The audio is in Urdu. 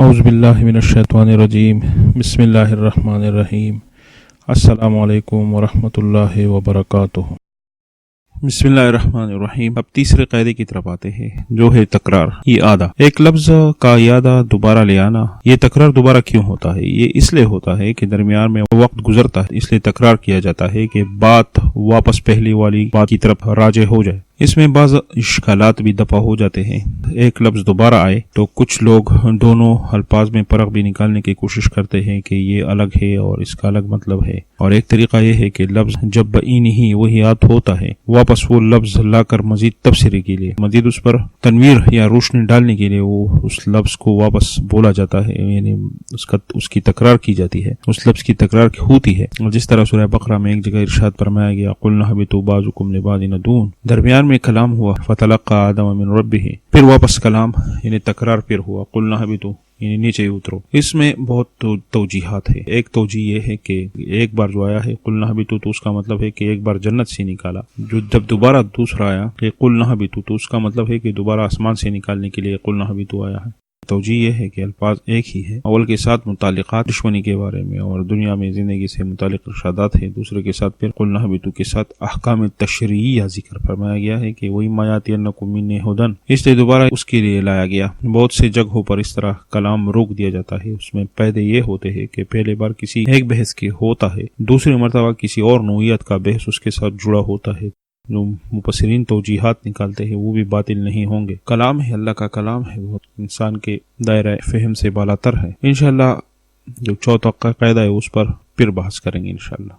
اعوذ باللہ من الشیطان الرجیم بسم اللہ الرحمن الرحیم السلام علیکم ورحمۃ اللہ وبرکاتہ۔ بسم اللہ الرحمن الرحیم۔ اب تیسرے قاعدے کی طرف آتے ہیں جو ہے تکرار اعادہ۔ ایک لفظ کا اعادہ دوبارہ لے آنا، یہ تکرار دوبارہ کیوں ہوتا ہے؟ یہ اس لیے ہوتا ہے کہ درمیان میں وقت گزرتا ہے، اس لیے تکرار کیا جاتا ہے کہ بات واپس پہلی والی بات کی طرف راجع ہو جائے۔ اس میں بعض اشکالات بھی دفع ہو جاتے ہیں۔ ایک لفظ دوبارہ آئے تو کچھ لوگ دونوں الفاظ میں فرق بھی نکالنے کی کوشش کرتے ہیں کہ یہ الگ ہے اور اس کا الگ مطلب ہے، اور ایک طریقہ یہ ہے کہ لفظ جب بعین ہی وہی آت ہوتا ہے واپس وہ لفظ لا کر مزید تفسیری کے لیے، مزید اس پر تنویر یا روشنی ڈالنے کے لیے وہ اس لفظ کو واپس بولا جاتا ہے، یعنی اس کی تکرار کی جاتی ہے، اس لفظ کی تکرار ہوتی ہے۔ جس طرح سورہ بقرہ میں ایک جگہ ارشاد فرمایا گیا قُلْنَا اهْبِطُوا بَعْضُكُمْ لِبَعْضٍ عَدُوٌّ، درمیان میں کلام ہوا فَتَلَقَّىٰ آدَمَ مِن رَبِّهِ، پھر واپس کلام یعنی تکرار پھر ہوا قُلْنَا اهْبِطُوا یعنی نیچے اترو۔ اس میں بہت توجیحات ہے۔ ایک توجیہ یہ ہے کہ ایک بار جو آیا ہے قُلْنَا اهْبِطُوا تو اس کا مطلب ہے کہ ایک بار جنت سے نکالا، جو جب دوبارہ دوسرا آیا کہ قُلْنَا اهْبِطُوا تو اس کا مطلب ہے کہ دوبارہ آسمان سے نکالنے کے لیے قُلْنَا اهْبِطُوا آیا ہے۔ توجیہ یہ ہے کہ الفاظ ایک ہی ہے، اول کے ساتھ متعلقات دشمنی کے بارے میں اور دنیا میں زندگی سے متعلق ارشادات ہیں، دوسرے کے ساتھ پھر قُلْنَا اهْبِطُوا کے ساتھ احکام تشریعیہ ذکر فرمایا گیا ہے کہ وَإِمَّا يَأْتِيَنَّكُم مِّنِّي هُدًى، اس لیے دوبارہ اس کے لیے لایا گیا۔ بہت سے جگہوں پر اس طرح کلام روک دیا جاتا ہے، اس میں فائدے یہ ہوتے ہیں کہ پہلے بار کسی ایک بحث کے ہوتا ہے، دوسری مرتبہ کسی اور نوعیت کا بحث اس کے ساتھ جڑا ہوتا ہے، جو مفسرین توجیحات نکالتے ہیں وہ بھی باطل نہیں ہوں گے۔ کلام ہے، اللہ کا کلام ہے، بہت انسان کے دائرہ فہم سے بالا تر ہے۔ انشاءاللہ جو چوتھا قاعدہ ہے اس پر پھر بحث کریں گے انشاءاللہ۔